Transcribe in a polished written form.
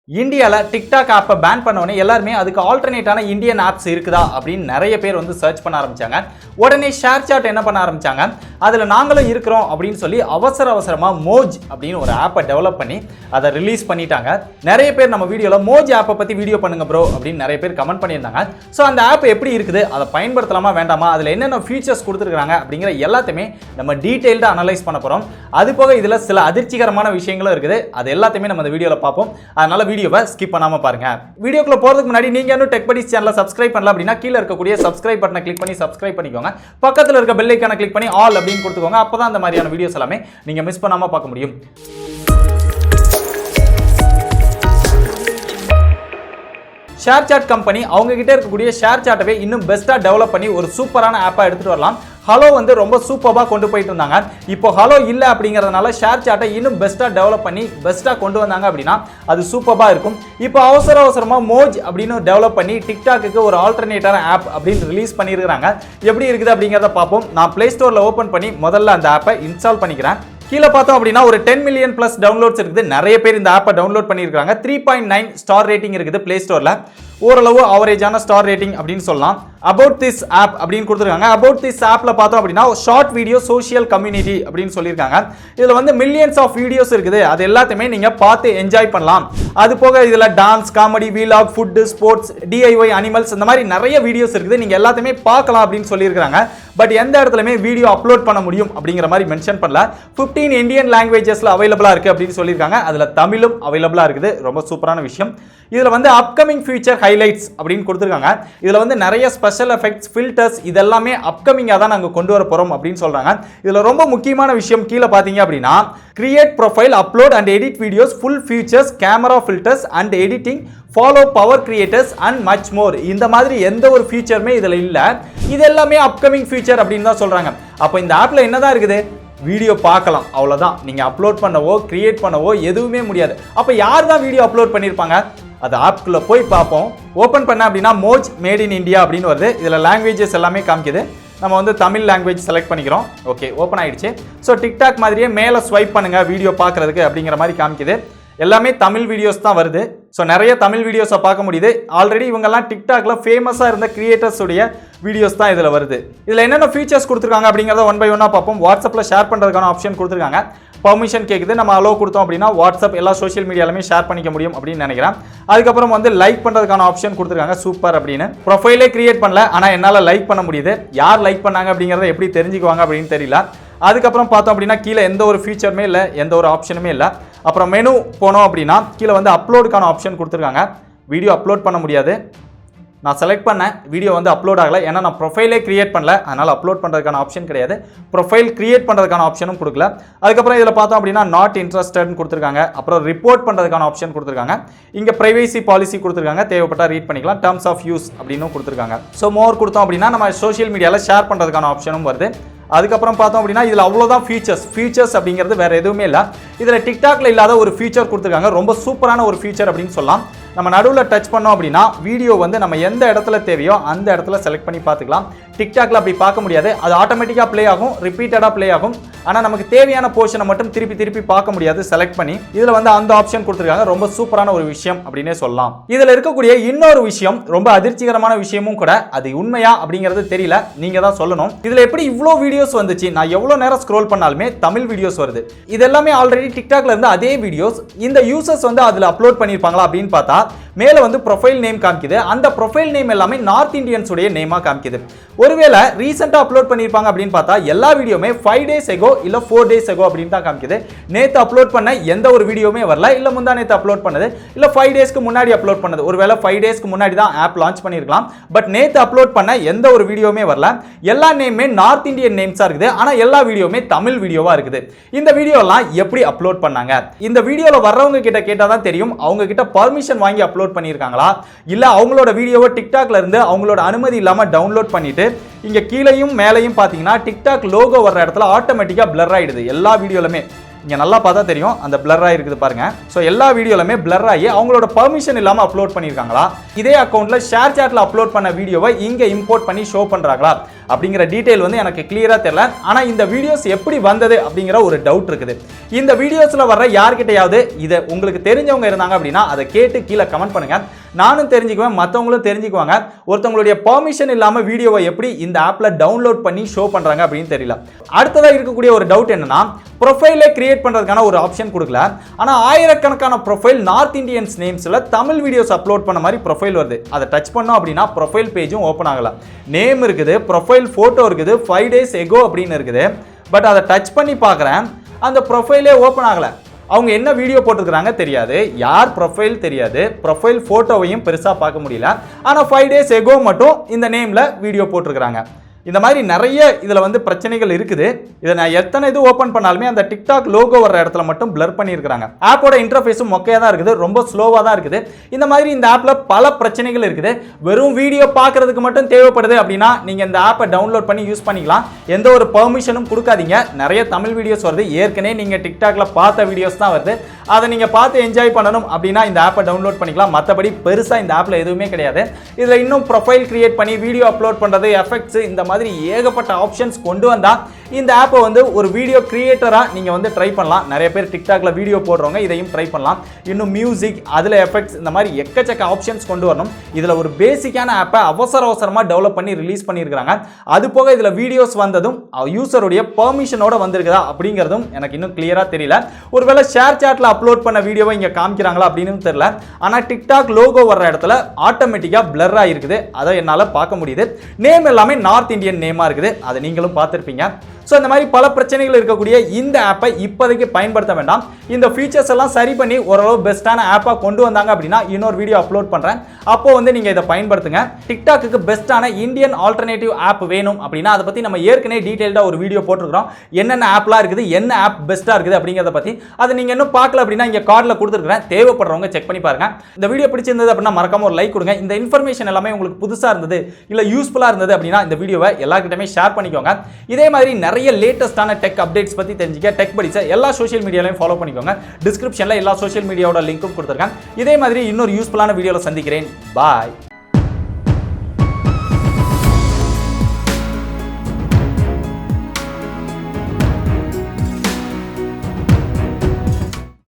இந்தியால டிக்டாக் ஆப்பை பேன் பண்ணோடனே எல்லாருமே அதுக்கு ஆல்டர்னேட்டான இந்தியன் ஆப்ஸ் இருக்குதா அப்படின்னு நிறைய பேர் வந்து சர்ச் பண்ண ஆரம்பிச்சாங்க. உடனே ஷேர் சாட் என்ன பண்ண ஆரம்பிச்சாங்க, அதில் நாங்களும் இருக்கிறோம் அப்படின்னு சொல்லி அவசரமாக மோஜ் அப்படின்னு ஒரு ஆப்பை டெவலப் பண்ணி அதை ரிலீஸ் பண்ணிட்டாங்க. நிறைய பேர் நம்ம வீடியோவில் மோஜ் ஆப்பை பற்றி வீடியோ பண்ணுங்க ப்ரோ அப்படின்னு நிறைய பேர் கமெண்ட் பண்ணியிருந்தாங்க. ஸோ அந்த ஆப் எப்படி இருக்குது, அதை பயன்படுத்தலாமா வேண்டாமா, அதில் என்னென்ன ஃபீச்சர்ஸ் கொடுத்துருக்காங்க அப்படிங்கிற எல்லாத்தையுமே நம்ம டீட்டெயில்டாக அனலைஸ் பண்ண போகிறோம். அது போக இதில் சில அதிர்ச்சிகரமான விஷயங்களும் இருக்குது. அது எல்லாத்தையுமே நம்ம இந்த வீடியோவில் பார்ப்போம். அதனால வீடியோவை ஸ்கிப் பண்ணாம பாருங்க. வீடியோக்குள்ள போறதுக்கு முன்னாடி நீங்க இன்னும் டெக் படிஸ் சேனலை சப்ஸ்கிரைப் பண்ணல அப்படின்னா கீழ இருக்கக்கூடிய சப்ஸ்கிரைப் பட்டனை கிளிக் பண்ணி சப்ஸ்கிரைப் பண்ணிக்கோங்க. பக்கத்துல இருக்க பெல் ஐகானை கிளிக் பண்ணி ஆல் அப்படின்னு கொடுத்துக்கோங்க. அப்பதான் அந்த மாதிரியான வீடியோஸ் எல்லாமே நீங்க மிஸ் பண்ணாம பார்க்க முடியும். ஷேர் சாட் கம்பெனி அவங்க கிட்ட இருக்கக்கூடிய ஷேர் சாட்டவே இன்னும் பெஸ்டா டெவலப் பண்ணி ஒரு சூப்பரான ஆப்பா எடுத்துட்டு வரலாம். ஹலோ வந்து ரொம்ப சூப்பராக கொண்டு போயிட்டு இருந்தாங்க. இப்போ ஹலோ இல்லை அப்படிங்கிறதுனால ஷேர் சாட்டை இன்னும் பெஸ்ட்டாக டெவலப் பண்ணி பெஸ்ட்டாக கொண்டு வந்தாங்க அப்படின்னா அது சூப்பராக இருக்கும். இப்போ அவசரமாக மோஜ் அப்படின்னு டெவலப் பண்ணி டிக்டாக்கு ஒரு ஆல்டர்னேட்டான ஆப் அப்படின்னு ரிலீஸ் பண்ணியிருக்காங்க. எப்படி இருக்குது அப்படிங்கிறத பார்ப்போம். நான் பிளே ஸ்டோரில் ஓப்பன் பண்ணி முதல்ல அந்த ஆப்பை இன்ஸ்டால் பண்ணிக்கிறேன். கீழே பார்த்தோம் அப்படின்னா ஒரு 10 மில்லியன் பிளஸ் டவுன்லோட்ஸ் இருக்குது. நிறைய பேர் இந்த ஆப்பை டவுன்லோட் பண்ணியிருக்காங்க. 3.9 ஸ்டார் ரேட்டிங் இருக்குது பிளே ஸ்டோரில். ஓரளவு அவரேஜான ஸ்டார் ரேட்டிங் அப்படின்னு சொல்லலாம். அபவுட் திஸ் ஆப் அப்படின்னு கொடுத்துருக்காங்க. அபவுட் திஸ் ஆப்ல பார்த்தோம் அப்படின்னா ஷார்ட் வீடியோ சோஷியல் கம்யூனிட்டி அப்படின்னு சொல்லியிருக்காங்க. இதில் வந்து மில்லியன்ஸ் ஆஃப் வீடியோஸ் இருக்குது. அது எல்லாத்தையுமே நீங்க பார்த்து என்ஜாய் பண்ணலாம். அது போக இதில் dance, comedy, vlog, food, sports, DIY, animals இந்த மாதிரி நிறைய வீடியோஸ் இருக்குது. நீங்க எல்லாத்தையுமே பார்க்கலாம் அப்படின்னு சொல்லியிருக்காங்க. பட் எந்த இடத்துலயுமே வீடியோ அப்லோட் பண்ண முடியும் அப்படிங்கிற மாதிரி மென்ஷன் பண்ணல. 15 இந்தியன் லாங்குவேஜஸ்ல அவைலபிளா இருக்கு அப்படின்னு சொல்லியிருக்காங்க. அதுல தமிழும் அவைலபிளா இருக்குது. ரொம்ப சூப்பரான விஷயம். இதுல வந்து அப்கமிங் ஃபியூச்சர் ஹைலைட்ஸ் அப்படின்னு கொடுத்துருக்காங்க. இதுல வந்து நிறைய ஸ்பெஷல் எஃபெக்ட்ஸ், ஃபில்டர்ஸ் இதெல்லாமே அப்கமிங்கா தான் நாங்க கொண்டு வர போறோம் அப்படின்னு சொல்றாங்க. இதுல ரொம்ப முக்கியமான விஷயம் கீழே பாத்தீங்க அப்படின்னா create profile, upload and edit videos, full features, camera filters and editing, follow power creators and much more. இந்த மாதிரி எந்த ஒரு ஃபீச்சருமே இதுல இல்ல. இது எல்லாமே அப்கமிங் ஃபீச்சர் அப்படின்னு தான் சொல்றாங்க. அப்போ இந்த ஆப்ல என்னதான் இருக்குது, வீடியோ பார்க்கலாம், அவ்வளவுதான். நீங்க அப்லோட் பண்ணவோ கிரியேட் பண்ணவோ எதுவுமே முடியாது. அப்ப யார் தான் வீடியோ அப்லோட் பண்ணிருப்பாங்க, அது ஆப்குள்ள போய் பார்ப்போம். ஓபன் பண்ண அப்படின்னா மோஜ் மேட் இன் இந்தியா அப்படின்னு வருது. இதுல லாங்குவேஜஸ் எல்லாமே காமிக்குது. நம்ம வந்து தமிழ் லாங்குவேஜ் செலக்ட் பண்ணிக்கிறோம். ஓகே, ஓப்பன் ஆயிடுச்சு. ஸோ டிக்டாக் மாதிரியே மேலே ஸ்வைப் பண்ணுங்க வீடியோ பார்க்கறதுக்கு அப்படிங்கிற மாதிரி காமிக்குது. எல்லாமே தமிழ் வீடியோஸ் தான் வருது. ஸோ நிறைய தமிழ் வீடியோஸை பார்க்க முடியுது. ஆல்ரெடி இவங்கெல்லாம் டிக்டாக்ல ஃபேமஸாக இருந்த கிரியேட்டர்ஸ் உடைய வீடியோஸ் தான் இதில் வருது. இதில் என்னென்ன ஃபீச்சர்ஸ் கொடுத்துருக்காங்க அப்படிங்கிறத ஒன் பை ஒன்னாக பார்ப்போம். வாட்ஸ்அப்பில் ஷேர் பண்ணுறதுக்கான ஆப்ஷன் கொடுத்துருக்காங்க. பர்மிஷன் கேட்குது. நம்ம அலோ கொடுத்தோம் அப்படின்னா வாட்ஸ்அப் எல்லா சோஷியல் மீடியாலுமே ஷேர் பண்ணிக்க முடியும் அப்படின்னு நினைக்கிறேன். அதுக்கப்புறம் வந்து லைக் பண்ணுறதுக்கான ஆப்ஷன் கொடுத்துருக்காங்க. சூப்பர் அப்படின்னு. ப்ரொஃபைலே கிரியேட் பண்ணல, ஆனால் என்னால் லைக் பண்ண முடியுது. யார் லைக் பண்ணாங்க அப்படிங்கிறத எப்படி தெரிஞ்சுக்குவாங்க அப்படின்னு தெரியல. அதுக்கப்புறம் பார்த்தோம் அப்படின்னா கீழே எந்த ஒரு ஃபீச்சருமே இல்லை, எந்த ஒரு ஆப்ஷனுமே இல்லை. அப்புறம் மெனு போனோம் அப்படின்னா கீழே வந்து அப்லோடுக்கான ஆப்ஷன் கொடுத்துருக்காங்க. வீடியோ அப்லோட் பண்ண முடியாது. நான் செலக்ட் பண்ணேன், வீடியோ வந்து அப்லோட் ஆகலை. ஏன்னா நான் ப்ரொஃபைலே கிரியேட் பண்ணல, அதனால் அப்லோட் பண்ணுறதுக்கான ஆப்ஷன் கிடையாது. ப்ரொஃபைல் கிரியேட் பண்ணுறதுக்கான ஆப்ஷனும் கொடுக்கல. அதுக்கப்புறம் இதில் பார்த்தோம் அப்படின்னா நாட் இன்ட்ரெஸ்டட்னு கொடுத்துருக்காங்க. அப்புறம் ரிப்போர்ட் பண்ணுறதுக்கான ஆப்ஷன் கொடுத்துருக்காங்க. இங்கே ப்ரைவேசி பாலிசி கொடுத்துருக்காங்க. தேவைப்பட்டால் ரீட் பண்ணிக்கலாம். டர்ம்ஸ் ஆஃப் யூஸ் அப்படின்னு கொடுத்துருக்காங்க. ஸோ மோர் கொடுத்தோம் அப்படின்னா நம்ம சோஷியல் மீடியாவில் ஷேர் பண்ணுறதுக்கான ஆப்ஷனும் வருது. அதுக்கப்புறம் பார்த்தோம் அப்படின்னா இதில் அவ்வளோதான் ஃபீச்சர்ஸ் அப்படிங்கிறது வேறு எதுவுமே இல்லை. இதில் டிக்டாக்ல இல்லாத ஒரு ஃபீச்சர் கொடுத்துருக்காங்க. ரொம்ப சூப்பரான ஒரு ஃபீச்சர் அப்படின்னு சொல்லலாம். நம்ம நடுவில் டச் பண்ணோம் அப்படின்னா வீடியோ வந்து நம்ம எந்த இடத்துல தேவையோ அந்த இடத்துல செலக்ட் பண்ணி பார்த்துக்கலாம். டிக்டாக்ல அப்படி பார்க்க முடியாது. அது ஆட்டோமேட்டிக்காக ப்ளே ஆகும், ரிப்பீட்டடாக ப்ளே ஆகும். ஆனால் நமக்கு தேவையான போர்ஷனை மட்டும் திருப்பி பார்க்க முடியாது செலக்ட் பண்ணி. இதில் வந்து அந்த ஆப்ஷன் கொடுத்துருக்காங்க. ரொம்ப சூப்பரான ஒரு விஷயம் அப்படின்னே சொல்லலாம். இதில் இருக்கக்கூடிய இன்னொரு விஷயம் ரொம்ப அதிர்ச்சிகரமான விஷயமும் கூட. அது உண்மையா அப்படிங்கிறது தெரியல, நீங்க தான் சொல்லணும். இதில் எப்படி இவ்வளோ வீடியோஸ் வந்துச்சு, நான் எவ்வளோ நேரம் ஸ்க்ரோல் பண்ணாலுமே தமிழ் வீடியோஸ் வருது. இது எல்லாமே ஆல்ரெடி டிக்டாக்ல இருந்து அதே வீடியோஸ். இந்த யூசர்ஸ் வந்து அதில் அப்லோட் பண்ணியிருப்பாங்களா அப்படின்னு பார்த்தா மேலே வந்து ப்ரொஃபைல் நேம் காமிக்குது. அந்த ப்ரொஃபைல் நேம் எல்லாமே நார்த் இந்தியன்ஸ் உடைய நேமா காமிக்குது. ஒருவேளை ரீசெண்டா அப்லோட் பண்ணிருப்பாங்க அப்படின்னு பார்த்தா எல்லா வீடியோமே 5 days ago இல்ல 4 days ago அப்படின்னு தான் காமிக்குது. நேத்து அப்லோட் பண்ண எந்த ஒரு வீடியோமே வரல, இல்ல முந்தா நேத்து அப்லோட் பண்ணது, இல்ல 5 daysக்கு முன்னாடி அப்லோட் பண்ணது. ஒருவேளை 5 daysக்கு முன்னாடி தான் ஆப் லான்ச் பண்ணிருக்கலாம். பட் நேத்து அப்லோட் பண்ண எந்த ஒரு வீடியோமே வரல. எல்லா நேமே நார்த் இந்தியன் நேம்ஸா இருக்குது. ஆனா எல்லா வீடியோமே தமிழ் வீடியோவா இருக்குது. இந்த வீடியோ எல்லாம் எப்படி அப்லோட் பண்ணாங்க? இந்த வீடியோல வர்றவங்க கிட்ட கேட்டா தான் தெரியும். அவங்க கிட்ட பர்மிஷன் வாங்கி அப்லோட் பண்ணிருக்காங்களா, இல்ல அவங்களோட வீடியோவை டிக்டாக்ல இருந்து அவங்களோட அனுமதி இல்லாம டவுன்லோட் பண்ணிட்டு இங்க கீழையும் மேலையும் பாத்தீங்கன்னா டிக்டாக் லோகோ வர்ற இடத்துல ஆட்டோமேட்டிக்கா பிளர் ஆயிடுது. எல்லா வீடியோலுமே இங்க நல்லா பார்த்தா தெரியும், அந்த பிளர் ஆயிருக்குது பாருங்க. சோ எல்லா வீடியோலுமே பிளர் ஆகி அவங்களோட பர்மிஷன் இல்லாம அப்லோட் பண்ணிருக்காங்களா, இதே அக்கவுண்ட்ல ஷேர் சாட்ல அப்லோட் பண்ண வீடியோவை இங்க இம்போர்ட் பண்ணி ஷோ பண்றாங்களா அப்படிங்கிற டீடைல் வந்து எனக்கு கிளியரா தெரியல. ஆனா இந்த வீடியோஸ் எப்படி வந்தது அப்படிங்கிற ஒரு டவுட் இருக்குது. இந்த வீடியோஸ்ல வர்ற யார்கிட்டயாவது இதை உங்களுக்கு தெரிஞ்சவங்க இருந்தாங்க அப்படின்னா அதை கேட்டு கீழே கமெண்ட் பண்ணுங்க. நானும் தெரிஞ்சுக்குவேன், மற்றவங்களும் தெரிஞ்சுக்குவாங்க. ஒருத்தவங்களுடைய பெர்மிஷன் இல்லாம வீடியோவை எப்படி இந்த ஆப்ல டவுன்லோட் பண்ணி ஷோ பண்றாங்க அப்படின்னு தெரியல. அடுத்ததா இருக்கக்கூடிய ஒரு டவுட் என்னன்னா, ப்ரொஃபைலை கிரியேட் பண்றதுக்கான ஒரு ஆப்ஷன் கொடுக்கல. ஆனா ஆயிரக்கணக்கான ப்ரொஃபைல் நார்த் இந்தியன்ஸ் நேம்ஸ்ல தமிழ் வீடியோஸ் அப்லோட் பண்ண மாதிரி ப்ரொஃபைல் வருது. அதை டச் பண்ணோம் அப்படின்னா ப்ரொஃபைல் பேஜும் ஓப்பன் ஆகல. நேம் இருக்குது, ப்ரொஃபைல் போட்டோ இருக்குது, 5 days ago அப்படின்னு இருக்குது. பட் அதை டச் பண்ணி பார்க்குறேன், அந்த ப்ரொஃபைலே ஓப்பன் ஆகல. அவங்க என்ன வீடியோ போட்டுருக்காங்க தெரியாது, யார் ப்ரொஃபைல் தெரியாது, ப்ரொஃபைல் போட்டோவையும் பெருசாக பார்க்க முடியல. ஆனால் 5 days ago மட்டும் இந்த நேமில் வீடியோ போட்டிருக்கிறாங்க. இந்த மாதிரி நிறைய இதில் வந்து பிரச்சனைகள் இருக்குது. இதை நான் எத்தனை இது ஓப்பன் பண்ணாலுமே அந்த டிக்டாக் லோகோ வர இடத்துல மட்டும் பிளர் பண்ணியிருக்காங்க. ஆப்போட இன்டர்ஃபேஸும் மொக்கையாக தான் இருக்குது, ரொம்ப ஸ்லோவாக தான் இருக்குது. இந்த மாதிரி இந்த ஆப்பில் பல பிரச்சனைகள் இருக்குது. வெறும் வீடியோ பார்க்கறதுக்கு மட்டும் தேவைப்படுது அப்படின்னா நீங்கள் இந்த ஆப்பை டவுன்லோட் பண்ணி யூஸ் பண்ணிக்கலாம். எந்த ஒரு பெர்மிஷனும் கொடுக்காதீங்க. நிறைய தமிழ் வீடியோஸ் வருது, ஏற்கனவே நீங்கள் டிக்டாக்ல பார்த்த வீடியோஸ் தான் வருது. அதை நீங்கள் பார்த்து என்ஜாய் பண்ணணும் அப்படின்னா இந்த ஆப்பை டவுன்லோட் பண்ணிக்கலாம். மற்றபடி பெருசாக இந்த ஆப்பில் எதுவுமே கிடையாது. இதில் இன்னும் ப்ரொஃபைல் கிரியேட் பண்ணி வீடியோ அப்லோட் பண்ணுறது, எஃபெக்ட்ஸ், இந்த மாதிரி ஏகப்பட்ட ஆப்ஷன்ஸ் கொண்டு வந்தா இந்த ஆப்பை வந்து ஒரு வீடியோ கிரியேட்டரா நீங்க வந்து ட்ரை பண்ணலாம். நிறைய பேர் டிக்டாக்ல வீடியோ போடுறவங்க இதையும் ட்ரை பண்ணலாம். இன்னும் மியூசிக், அதுல எஃபெக்ட்ஸ், இந்த மாதிரி எக்கச்சக்க ஆப்ஷன்ஸ் கொண்டு வரணும். இதுல ஒரு பேசிக்கான ஆப்பை அவசரமா டெவலப் பண்ணி ரிலீஸ் பண்ணியிருக்காங்க. அது போக இதுல வீடியோஸ் வந்ததும் யூசருடைய பெர்மிஷனோட வந்திருக்குதா அப்படிங்கிறதும் எனக்கு இன்னும் கிளியரா தெரியல. ஒருவேளை ஷேர் சாட்ல அப்லோட் பண்ண வீடியோவை இங்க காமிக்கிறாங்களா அப்படின்னு தெரியல. ஆனா டிக்டாக் லோகோ வர்ற இடத்துல ஆட்டோமேட்டிக்கா பிளர் ஆயிருக்குது. அதை என்னால பார்க்க முடியுது. நேம் எல்லாமே நார்த் இந்தியன் நேமா இருக்குது. அதை நீங்களும் பார்த்திருப்பீங்க. ஸோ இந்த மாதிரி பல பிரச்சனைகள் இருக்கக்கூடிய இந்த ஆப்பை இப்போதைக்கு பயன்படுத்த வேண்டாம். இந்த ஃபீச்சர்ஸ் எல்லாம் சரி பண்ணி ஓரளவு பெஸ்ட்டான ஆப்பாக கொண்டு வந்தாங்க அப்படின்னா இன்னொரு வீடியோ அப்லோட் பண்ணுறேன். அப்போ வந்து நீங்கள் இதை பயன்படுத்துங்க. டிக்டாக்கு பெஸ்ட்டான இந்தியன் ஆல்டர்னேட்டிவ் ஆப் வேணும் அப்படின்னா அதை பற்றி நம்ம ஏற்கனவே டீட்டெயில்டாக ஒரு வீடியோ போட்டிருக்கிறோம். என்னென்ன ஆப்லாம் இருக்குது, என்ன ஆப் பெஸ்ட்டாக இருக்குது அப்படிங்கிறத பற்றி. அதை நீங்கள் இன்னும் பார்க்கல அப்படின்னா இங்கே கார்டில் கொடுத்துருக்கிறேன். தேவைப்படுறவங்க செக் பண்ணி பாருங்க. இந்த வீடியோ பிடிச்சிருந்தது அப்படின்னா மறக்காம ஒரு லைக் கொடுங்க. இந்த இன்ஃபர்மேஷன் எல்லாமே உங்களுக்கு புதுசாக இருந்தது இல்லை யூஸ்ஃபுல்லாக இருந்தது அப்படின்னா இந்த வீடியோவை எல்லாருக்கிட்டமே ஷேர் பண்ணிக்கோங்க. இதே மாதிரி நிறைய லேட்டஸ்டான டெக் அப்டேட்ஸ் பத்தி தெரிஞ்சுக்க டெக் படிச்ச எல்லா சோஷியல் மீடியாலையும் ஃபாலோ பண்ணிக்கோங்க. டிஸ்கிரிப்ஷன்ல எல்லா சோஷியல் மீடியாவோட லிங்க்கும் கொடுத்துருக்கேன். இதே மாதிரி இன்னொரு யூஸ்ஃபுல்லான வீடியோல சந்திக்கிறேன். பாய்.